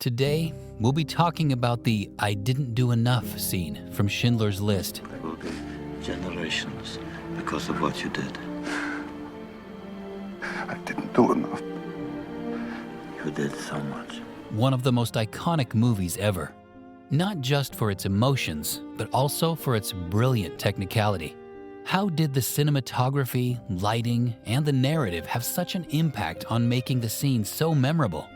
Today, we'll be talking about the "I didn't do enough" scene from Schindler's List. There will be generations because of what you did. I didn't do enough. You did so much. One of the most iconic movies ever, not just for its emotions, but also for its brilliant technicality. How did the cinematography, lighting, and the narrative have such an impact on making the scene so memorable?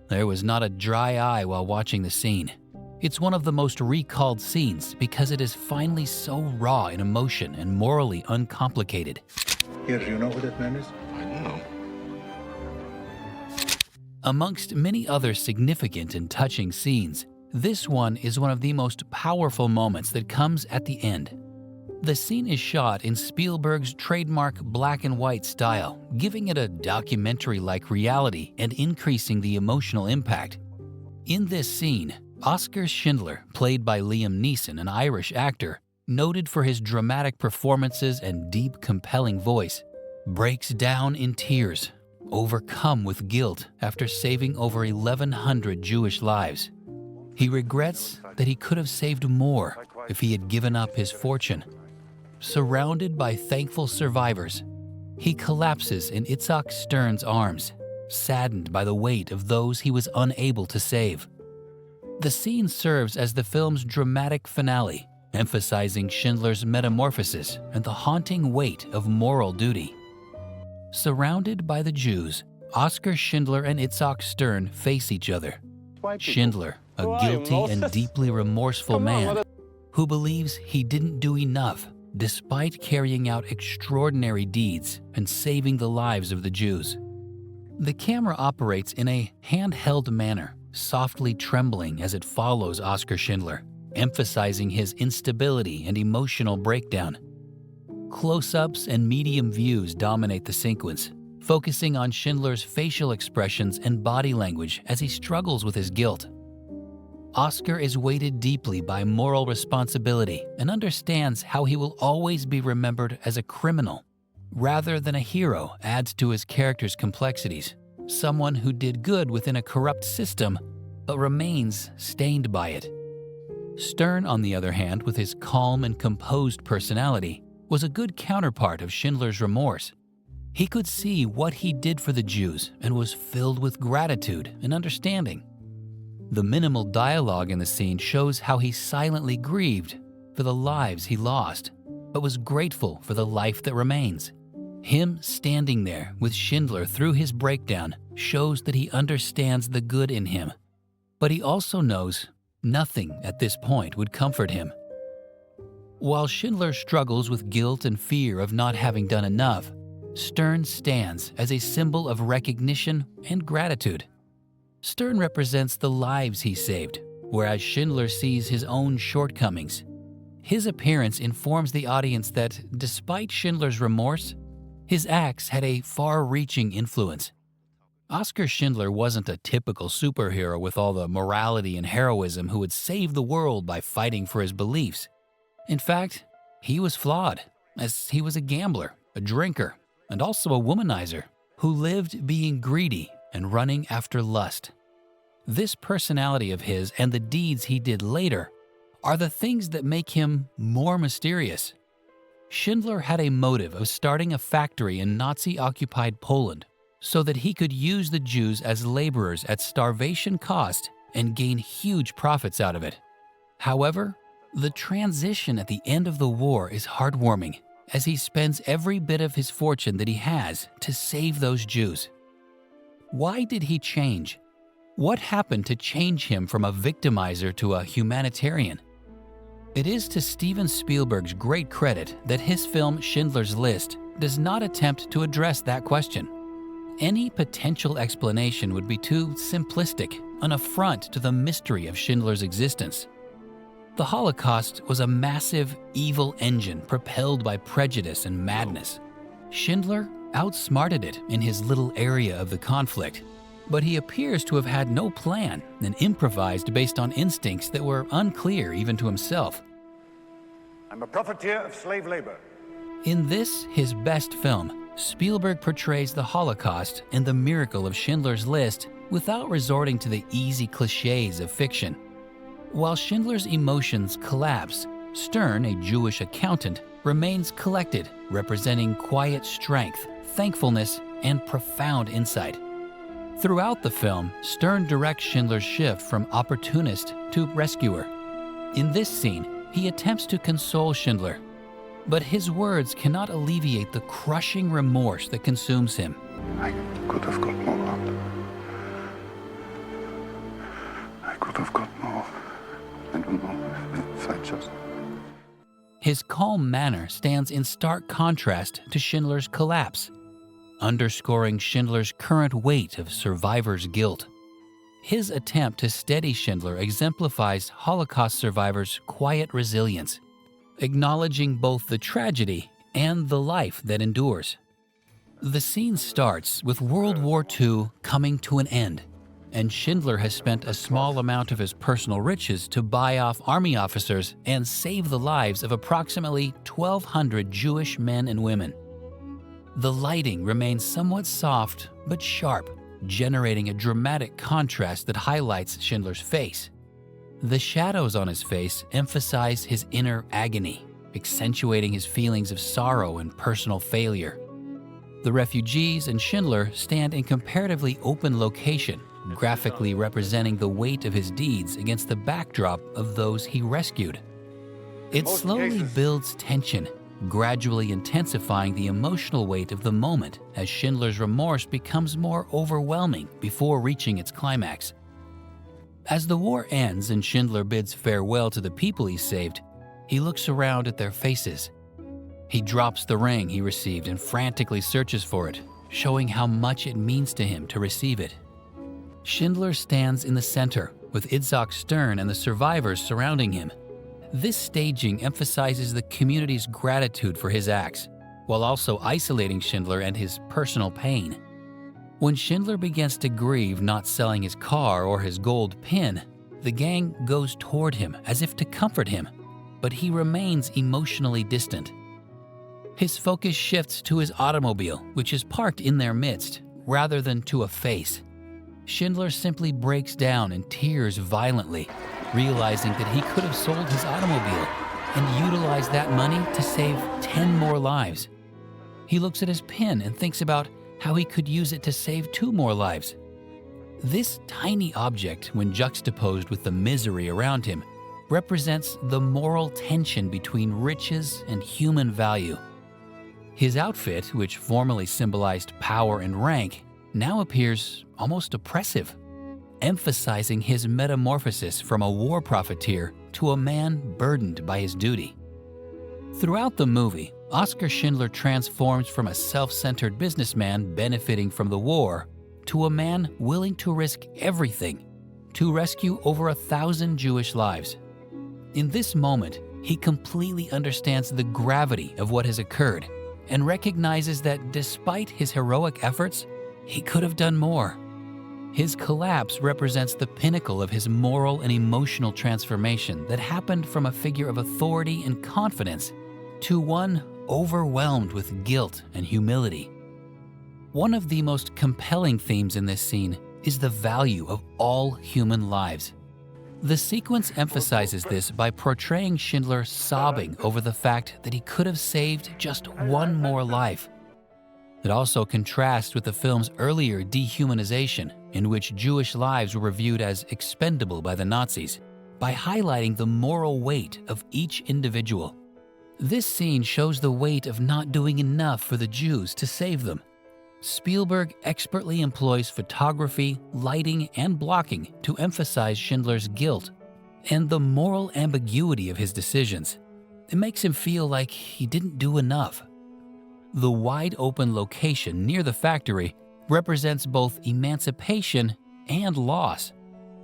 There was not a dry eye while watching the scene. It's one of the most recalled scenes because it is finally so raw in emotion and morally uncomplicated. Here, you know who that man is? I know. Amongst many other significant and touching scenes, this one is one of the most powerful moments that comes at the end. The scene is shot in Spielberg's trademark black and white style, giving it a documentary-like reality and increasing the emotional impact. In this scene, Oskar Schindler, played by Liam Neeson, an Irish actor, noted for his dramatic performances and deep, compelling voice, breaks down in tears, overcome with guilt after saving over 1,100 Jewish lives. He regrets that he could have saved more if he had given up his fortune. Surrounded by thankful survivors, he collapses in Itzhak Stern's arms, saddened by the weight of those he was unable to save. The scene serves as the film's dramatic finale, emphasizing Schindler's metamorphosis and the haunting weight of moral duty. Surrounded by the Jews, Oskar Schindler and Itzhak Stern face each other. Schindler, a guilty and deeply remorseful man who believes he didn't do enough despite carrying out extraordinary deeds and saving the lives of the Jews. The camera operates in a handheld manner, softly trembling as it follows Oskar Schindler, emphasizing his instability and emotional breakdown. Close-ups and medium views dominate the sequence, focusing on Schindler's facial expressions and body language as he struggles with his guilt. Oskar is weighted deeply by moral responsibility and understands how he will always be remembered as a criminal. Rather than a hero adds to his character's complexities, someone who did good within a corrupt system, but remains stained by it. Stern, on the other hand, with his calm and composed personality, was a good counterpart of Schindler's remorse. He could see what he did for the Jews and was filled with gratitude and understanding. The minimal dialogue in the scene shows how he silently grieved for the lives he lost, but was grateful for the life that remains. Him standing there with Schindler through his breakdown shows that he understands the good in him, but he also knows nothing at this point would comfort him. While Schindler struggles with guilt and fear of not having done enough, Stern stands as a symbol of recognition and gratitude. Stern represents the lives he saved, whereas Schindler sees his own shortcomings. His appearance informs the audience that, despite Schindler's remorse, his acts had a far-reaching influence. Oskar Schindler wasn't a typical superhero with all the morality and heroism who would save the world by fighting for his beliefs. In fact, he was flawed, as he was a gambler, a drinker, and also a womanizer who lived being greedy and running after lust. This personality of his and the deeds he did later are the things that make him more mysterious. Schindler had a motive of starting a factory in Nazi-occupied Poland so that he could use the Jews as laborers at starvation cost and gain huge profits out of it. However, the transition at the end of the war is heartwarming, as he spends every bit of his fortune that he has to save those Jews. Why did he change? What happened to change him from a victimizer to a humanitarian? It is to Steven Spielberg's great credit that his film Schindler's List does not attempt to address that question. Any potential explanation would be too simplistic, an affront to the mystery of Schindler's existence. The Holocaust was a massive, evil engine propelled by prejudice and madness. Schindler outsmarted it in his little area of the conflict, but he appears to have had no plan and improvised based on instincts that were unclear even to himself. I'm a profiteer of slave labor. In this, his best film, Spielberg portrays the Holocaust and the miracle of Schindler's List without resorting to the easy cliches of fiction. While Schindler's emotions collapse, Stern, a Jewish accountant, remains collected, representing quiet strength, thankfulness, and profound insight. Throughout the film, Stern directs Schindler's shift from opportunist to rescuer. In this scene, he attempts to console Schindler, but his words cannot alleviate the crushing remorse that consumes him. I could have got more out. I could have got more. I don't know if I just... His calm manner stands in stark contrast to Schindler's collapse, underscoring Schindler's current weight of survivor's guilt. His attempt to steady Schindler exemplifies Holocaust survivors' quiet resilience, acknowledging both the tragedy and the life that endures. The scene starts with World War II coming to an end, and Schindler has spent a small amount of his personal riches to buy off army officers and save the lives of approximately 1,200 Jewish men and women. The lighting remains somewhat soft but sharp, generating a dramatic contrast that highlights Schindler's face. The shadows on his face emphasize his inner agony, accentuating his feelings of sorrow and personal failure. The refugees and Schindler stand in comparatively open location, graphically representing the weight of his deeds against the backdrop of those he rescued. It slowly builds tension, gradually intensifying the emotional weight of the moment as Schindler's remorse becomes more overwhelming before reaching its climax. As the war ends and Schindler bids farewell to the people he saved, he looks around at their faces. He drops the ring he received and frantically searches for it, showing how much it means to him to receive it. Schindler stands in the center, with Itzhak Stern and the survivors surrounding him. This staging emphasizes the community's gratitude for his acts, while also isolating Schindler and his personal pain. When Schindler begins to grieve not selling his car or his gold pin, the gang goes toward him as if to comfort him, but he remains emotionally distant. His focus shifts to his automobile, which is parked in their midst, rather than to a face. Schindler simply breaks down and tears violently, realizing that he could have sold his automobile and utilized that money to save 10 more lives. He looks at his pin and thinks about how he could use it to save 2 more lives. This tiny object, when juxtaposed with the misery around him, represents the moral tension between riches and human value. His outfit, which formerly symbolized power and rank, now appears almost oppressive, emphasizing his metamorphosis from a war profiteer to a man burdened by his duty. Throughout the movie, Oskar Schindler transforms from a self-centered businessman benefiting from the war to a man willing to risk everything to rescue over 1,000 Jewish lives. In this moment, he completely understands the gravity of what has occurred and recognizes that despite his heroic efforts, he could have done more. His collapse represents the pinnacle of his moral and emotional transformation that happened from a figure of authority and confidence to one overwhelmed with guilt and humility. One of the most compelling themes in this scene is the value of all human lives. The sequence emphasizes this by portraying Schindler sobbing over the fact that he could have saved just 1 more life. It also contrasts with the film's earlier dehumanization, in which Jewish lives were viewed as expendable by the Nazis, by highlighting the moral weight of each individual. This scene shows the weight of not doing enough for the Jews to save them. Spielberg expertly employs photography, lighting, and blocking to emphasize Schindler's guilt and the moral ambiguity of his decisions. It makes him feel like he didn't do enough. The wide-open location near the factory represents both emancipation and loss.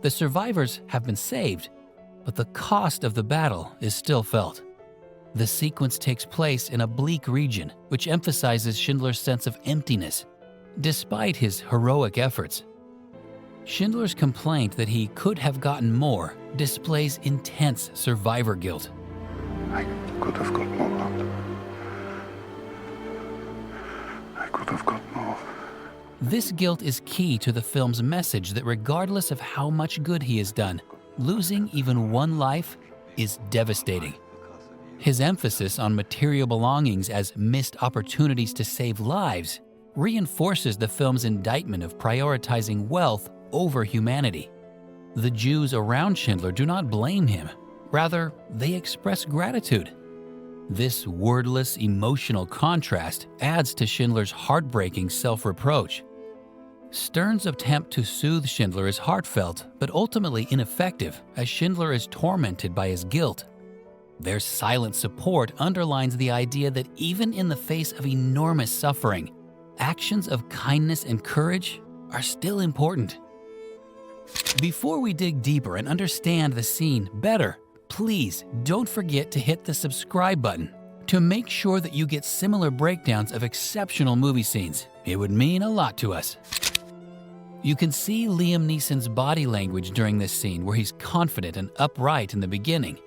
The survivors have been saved, but the cost of the battle is still felt. The sequence takes place in a bleak region, which emphasizes Schindler's sense of emptiness, despite his heroic efforts. Schindler's complaint that he could have gotten more displays intense survivor guilt. I could have got more out. I could have got more. This guilt is key to the film's message that regardless of how much good he has done, losing even one life is devastating. His emphasis on material belongings as missed opportunities to save lives reinforces the film's indictment of prioritizing wealth over humanity. The Jews around Schindler do not blame him. Rather, they express gratitude. This wordless, emotional contrast adds to Schindler's heartbreaking self-reproach. Stern's attempt to soothe Schindler is heartfelt, but ultimately ineffective, as Schindler is tormented by his guilt. Their silent support underlines the idea that even in the face of enormous suffering, actions of kindness and courage are still important. Before we dig deeper and understand the scene better, please don't forget to hit the subscribe button to make sure that you get similar breakdowns of exceptional movie scenes. It would mean a lot to us. You can see Liam Neeson's body language during this scene, where he's confident and upright in the beginning.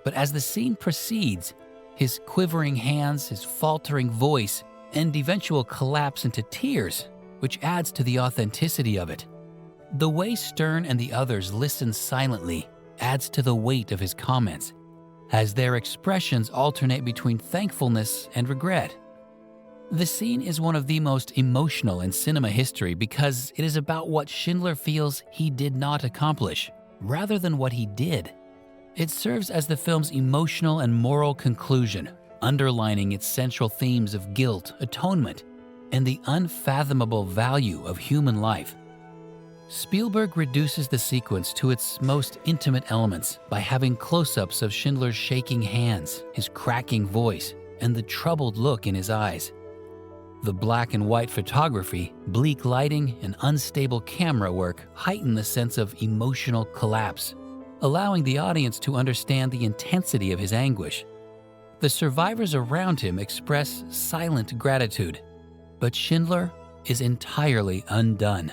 But as the scene proceeds, his quivering hands, his faltering voice, and eventual collapse into tears, which adds to the authenticity of it. The way Stern and the others listen silently adds to the weight of his comments, as their expressions alternate between thankfulness and regret. The scene is one of the most emotional in cinema history because it is about what Schindler feels he did not accomplish, rather than what he did. It serves as the film's emotional and moral conclusion, underlining its central themes of guilt, atonement, and the unfathomable value of human life. Spielberg reduces the sequence to its most intimate elements by having close-ups of Schindler's shaking hands, his cracking voice, and the troubled look in his eyes. The black and white photography, bleak lighting, and unstable camera work heighten the sense of emotional collapse, allowing the audience to understand the intensity of his anguish. The survivors around him express silent gratitude, but Schindler is entirely undone,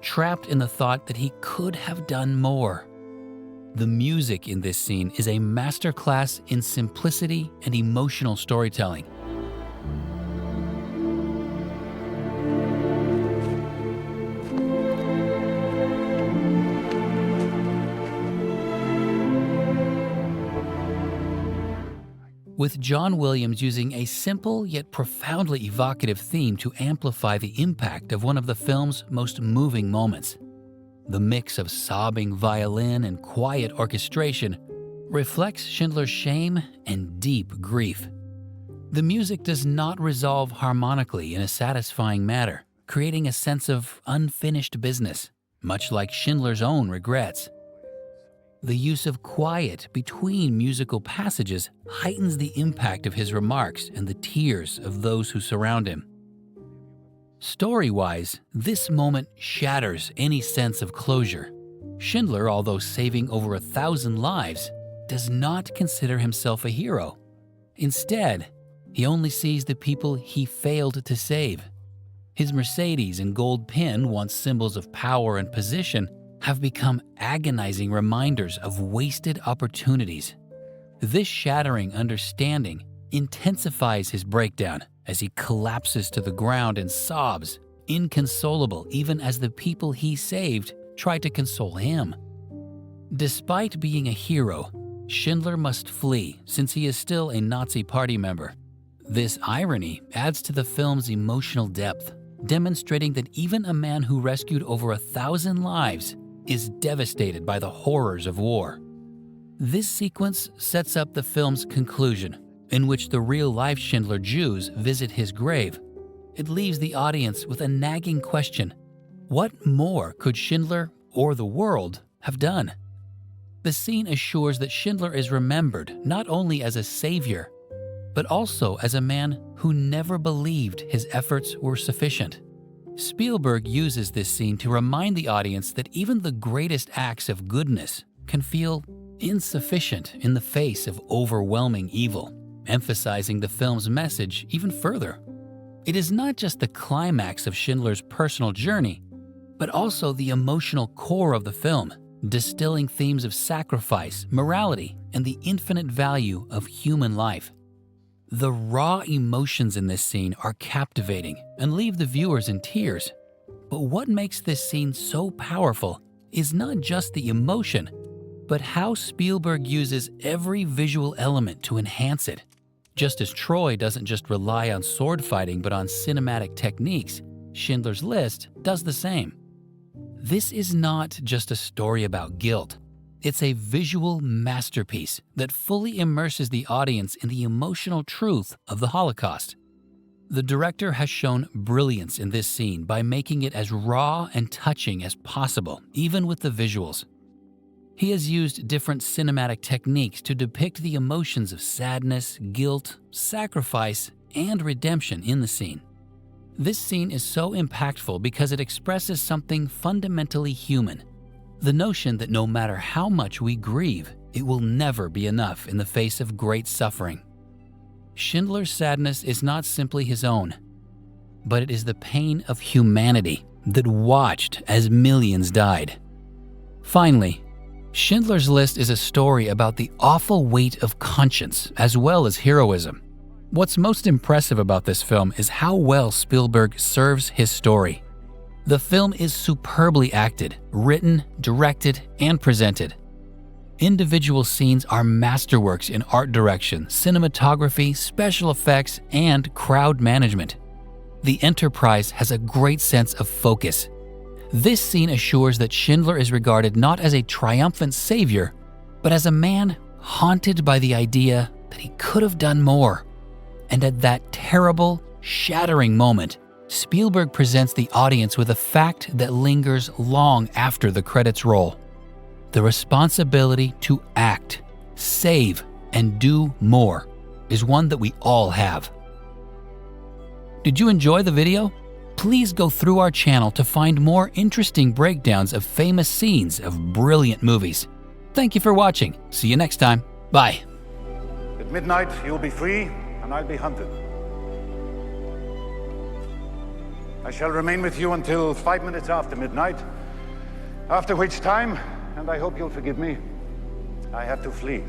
trapped in the thought that he could have done more. The music in this scene is a masterclass in simplicity and emotional storytelling. With John Williams using a simple yet profoundly evocative theme to amplify the impact of one of the film's most moving moments. The mix of sobbing violin and quiet orchestration reflects Schindler's shame and deep grief. The music does not resolve harmonically in a satisfying manner, creating a sense of unfinished business, much like Schindler's own regrets. The use of quiet between musical passages heightens the impact of his remarks and the tears of those who surround him. Story-wise, this moment shatters any sense of closure. Schindler, although saving over 1,000 lives, does not consider himself a hero. Instead, he only sees the people he failed to save. His Mercedes and gold pin, once symbols of power and position, have become agonizing reminders of wasted opportunities. This shattering understanding intensifies his breakdown as he collapses to the ground and sobs, inconsolable even as the people he saved try to console him. Despite being a hero, Schindler must flee since he is still a Nazi party member. This irony adds to the film's emotional depth, demonstrating that even a man who rescued over 1,000 lives is devastated by the horrors of war. This sequence sets up the film's conclusion, in which the real-life Schindler Jews visit his grave. It leaves the audience with a nagging question: what more could Schindler or the world have done? The scene assures that Schindler is remembered not only as a savior, but also as a man who never believed his efforts were sufficient. Spielberg uses this scene to remind the audience that even the greatest acts of goodness can feel insufficient in the face of overwhelming evil, emphasizing the film's message even further. It is not just the climax of Schindler's personal journey, but also the emotional core of the film, distilling themes of sacrifice, morality, and the infinite value of human life. The raw emotions in this scene are captivating and leave the viewers in tears. But what makes this scene so powerful is not just the emotion, but how Spielberg uses every visual element to enhance it. Just as Troy doesn't just rely on sword fighting but on cinematic techniques, Schindler's List does the same. This is not just a story about guilt. It's a visual masterpiece that fully immerses the audience in the emotional truth of the Holocaust. The director has shown brilliance in this scene by making it as raw and touching as possible, even with the visuals. He has used different cinematic techniques to depict the emotions of sadness, guilt, sacrifice, and redemption in the scene. This scene is so impactful because it expresses something fundamentally human. The notion that no matter how much we grieve, it will never be enough in the face of great suffering. Schindler's sadness is not simply his own, but it is the pain of humanity that watched as millions died. Finally, Schindler's List is a story about the awful weight of conscience as well as heroism. What's most impressive about this film is how well Spielberg serves his story. The film is superbly acted, written, directed, and presented. Individual scenes are masterworks in art direction, cinematography, special effects, and crowd management. The Enterprise has a great sense of focus. This scene assures that Schindler is regarded not as a triumphant savior, but as a man haunted by the idea that he could have done more. And at that terrible, shattering moment, Spielberg presents the audience with a fact that lingers long after the credits roll. The responsibility to act, save, and do more is one that we all have. Did you enjoy the video? Please go through our channel to find more interesting breakdowns of famous scenes of brilliant movies. Thank you for watching. See you next time. Bye. At midnight, you'll be free, and I'll be hunted. I shall remain with you until 5 minutes after midnight, after which time, and I hope you'll forgive me, I have to flee.